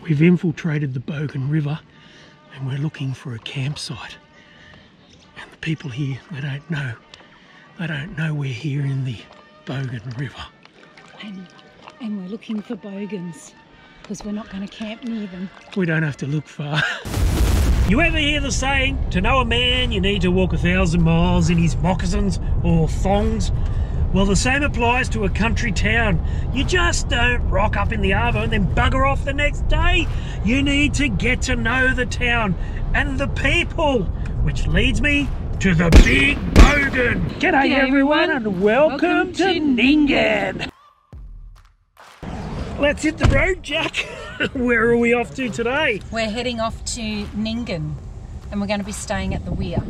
We've infiltrated the Bogan River and we're looking for a campsite. And the people here, they don't know. They don't know we're here in the Bogan River. And we're looking for bogans because we're not going to camp near them. We don't have to look far. You ever hear the saying, to know a man you need to walk 1,000 miles in his moccasins or thongs? Well, the same applies to a country town. You just don't rock up in the arvo and then bugger off the next day. You need to get to know the town and the people, which leads me to the Big Bogan. G'day everyone and welcome to Nyngan. Let's hit the road, Jack. Where are we off to today? We're heading off to Nyngan and we're going to be staying at the weir.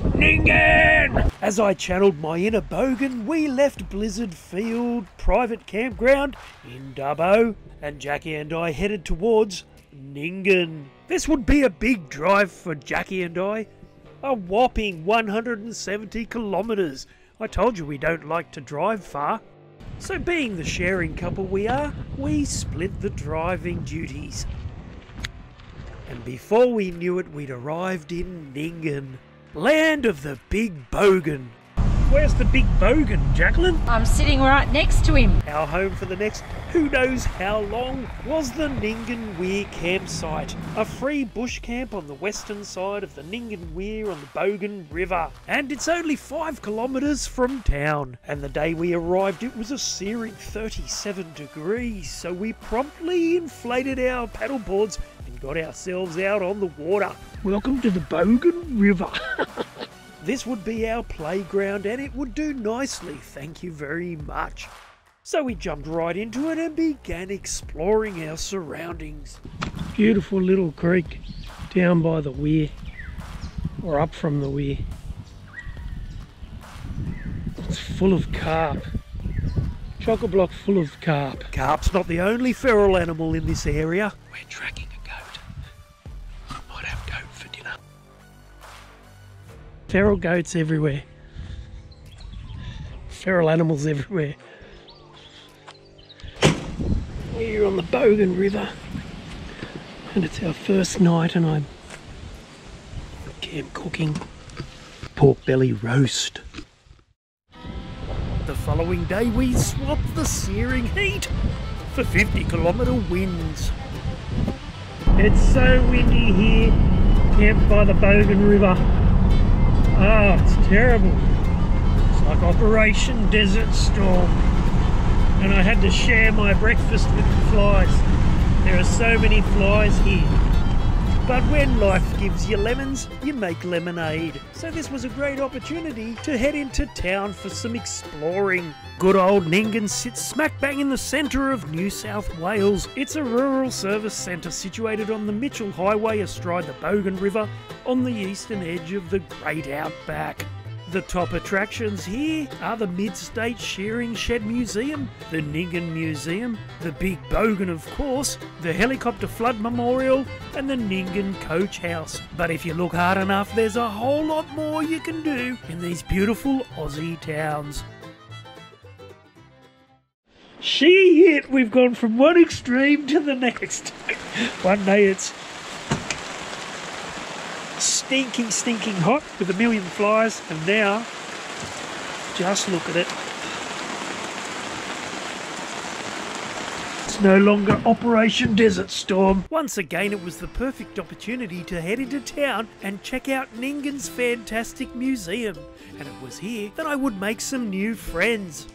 Nyngan! As I channeled my inner Bogan, we left Blizzard Field Private Campground in Dubbo, and Jackie and I headed towards Nyngan. This would be a big drive for Jackie and I. A whopping 170 kilometres. I told you we don't like to drive far. So being the sharing couple we are, we split the driving duties. And before we knew it, we'd arrived in Nyngan, land of the Big Bogan. Where's the Big Bogan, Jacqueline? I'm sitting right next to him. Our home for the next who knows how long was the Nyngan Weir campsite, a free bush camp on the western side of the Nyngan Weir on the Bogan River. And it's only 5 kilometres from town. And the day we arrived it was a searing 37 degrees, so we promptly inflated our paddle boards and got ourselves out on the water. Welcome to the Bogan River. This would be our playground and it would do nicely, thank you very much. So we jumped right into it and began exploring our surroundings. Beautiful little creek down by the weir, or up from the weir. It's full of carp. Chock-a-block full of carp. Carp's not the only feral animal in this area. We're tracking a goat. I might have goat for dinner. Feral goats everywhere. Feral animals everywhere. We're on the Bogan River and it's our first night and I'm camp cooking pork belly roast. The following day we swapped the searing heat for 50-kilometre winds. It's so windy here, camped by the Bogan River. Oh, it's terrible. It's like Operation Desert Storm. And I had to share my breakfast with the flies. There are so many flies here. But when life gives you lemons, you make lemonade. So this was a great opportunity to head into town for some exploring. Good old Nyngan sits smack bang in the centre of New South Wales. It's a rural service centre situated on the Mitchell Highway astride the Bogan River on the eastern edge of the Great Outback. The top attractions here are the Mid-State Shearing Shed Museum, the Nyngan Museum, the Big Bogan of course, the Helicopter Flood Memorial and the Nyngan Coach House. But if you look hard enough there's a whole lot more you can do in these beautiful Aussie towns. We've gone from one extreme to the next. One day it's stinking hot with a million flies, and now just look at it. It's no longer Operation Desert Storm. Once again it was the perfect opportunity to head into town and check out Nyngan's fantastic museum, and it was here that I would make some new friends.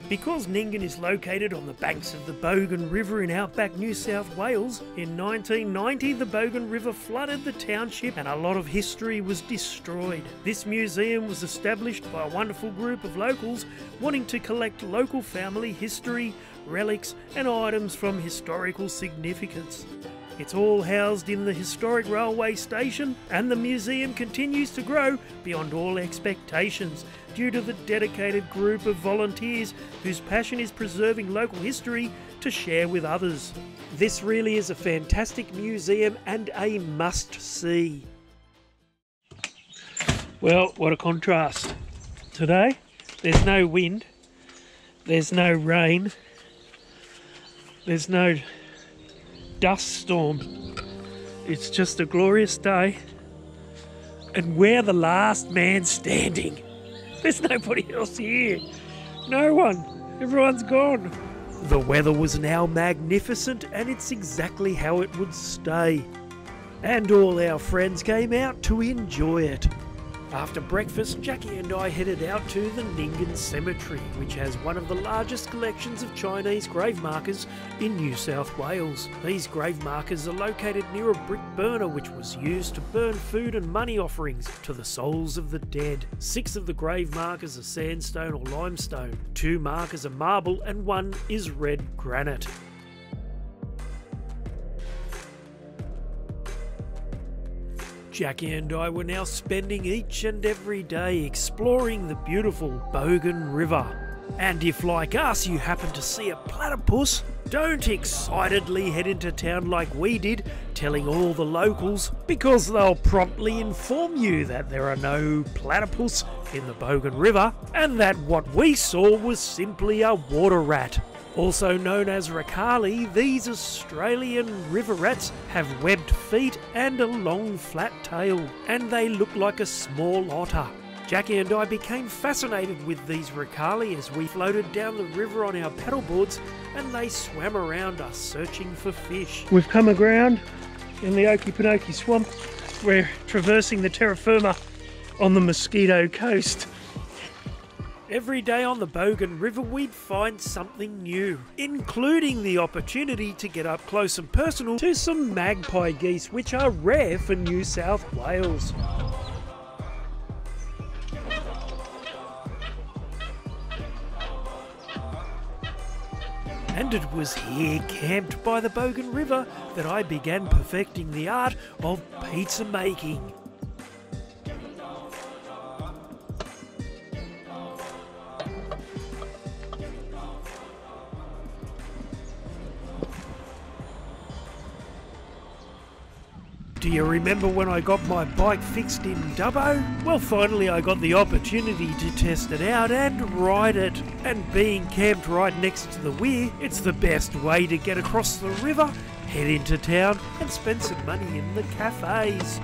Because Nyngan is located on the banks of the Bogan River in Outback New South Wales, in 1990 the Bogan River flooded the township and a lot of history was destroyed. This museum was established by a wonderful group of locals wanting to collect local family history, relics and items from historical significance. It's all housed in the historic railway station, and the museum continues to grow beyond all expectations due to the dedicated group of volunteers whose passion is preserving local history to share with others. This really is a fantastic museum and a must-see. Well, what a contrast. Today, there's no wind, there's no rain, there's no dust storm. It's just a glorious day. And we're the last man standing. There's nobody else here. No one. Everyone's gone. The weather was now magnificent, and it's exactly how it would stay. And all our friends came out to enjoy it. After breakfast, Jacqui and I headed out to the Nyngan cemetery, which has one of the largest collections of Chinese grave markers in New South Wales. These grave markers are located near a brick burner which was used to burn food and money offerings to the souls of the dead. 6 of the grave markers are sandstone or limestone, 2 markers are marble, and 1 is red granite. Jacqui and I were now spending each and every day exploring the beautiful Bogan River. And if, like us, you happen to see a platypus, don't excitedly head into town like we did, telling all the locals, because they'll promptly inform you that there are no platypus in the Bogan River, and that what we saw was simply a water rat. Also known as Rakali, these Australian river rats have webbed feet and a long flat tail, and they look like a small otter. Jacqui and I became fascinated with these Rakali as we floated down the river on our paddleboards, and they swam around us searching for fish. We've come aground in the Okefenokee swamp. We're traversing the terra firma on the Mosquito Coast. Every day on the Bogan River we'd find something new, including the opportunity to get up close and personal to some magpie geese, which are rare for New South Wales. And it was here, camped by the Bogan River, that I began perfecting the art of pizza making. Do you remember when I got my bike fixed in Dubbo? Well, finally I got the opportunity to test it out and ride it. And being camped right next to the weir, it's the best way to get across the river, head into town and spend some money in the cafes.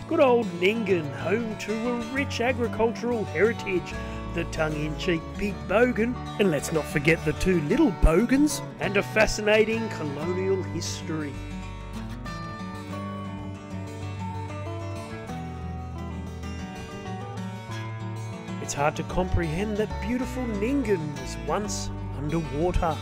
Good old Nyngan, home to a rich agricultural heritage, the tongue-in-cheek Big Bogan, and let's not forget the 2 little Bogans, and a fascinating colonial history. It's hard to comprehend that beautiful Nyngan was once underwater.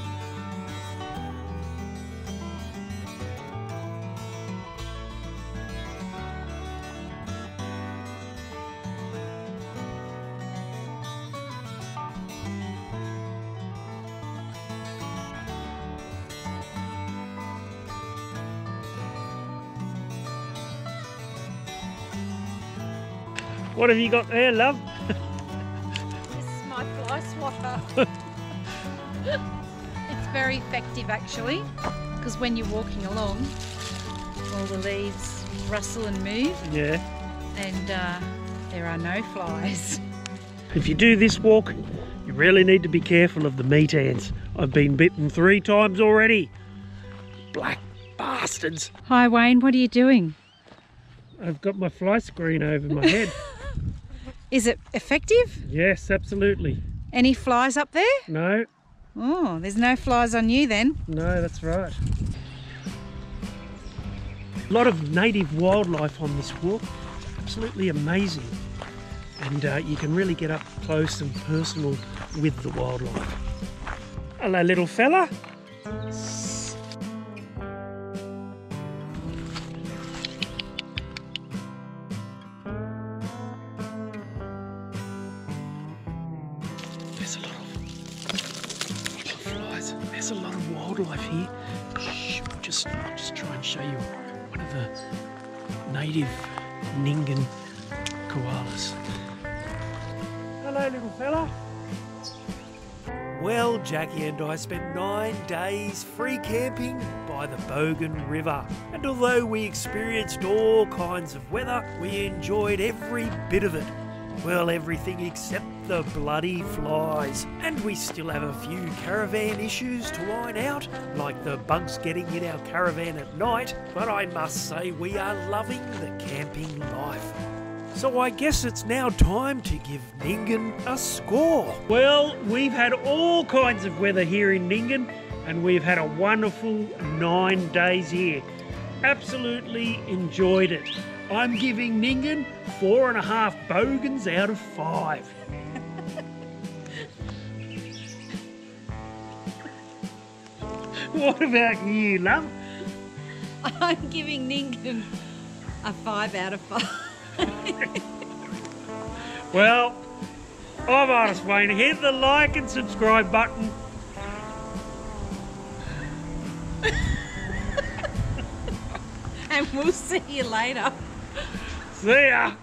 What have you got there, love? This is my fly swatter. It's very effective actually, because when you're walking along, all the leaves rustle and move. Yeah. And there are no flies. If you do this walk, you really need to be careful of the meat ants. I've been bitten 3 times already. Black bastards. Hi Wayne, what are you doing? I've got my fly screen over my head. Is it effective? Yes, absolutely. Any flies up there? No. Oh, there's no flies on you then. No, that's right. A lot of native wildlife on this walk. Absolutely amazing. And you can really get up close and personal with the wildlife. Hello, little fella. There's a lot of wildlife here. Shh, I'll just try and show you one of the native Nyngan koalas. Hello, little fella. Well, Jackie and I spent 9 days free camping by the Bogan River. And although we experienced all kinds of weather, we enjoyed every bit of it. Well, everything except the bloody flies. And we still have a few caravan issues to iron out, like the bunks getting in our caravan at night, but I must say we are loving the camping life. So I guess it's now time to give Nyngan a score. Well, we've had all kinds of weather here in Nyngan, and we've had a wonderful 9 days here. Absolutely enjoyed it. I'm giving Nyngan 4.5 bogans out of 5. What about you, love? I'm giving Nyngan a 5 out of 5. Well, I'm Artist Wayne. Hit the like and subscribe button. And we'll see you later. See ya.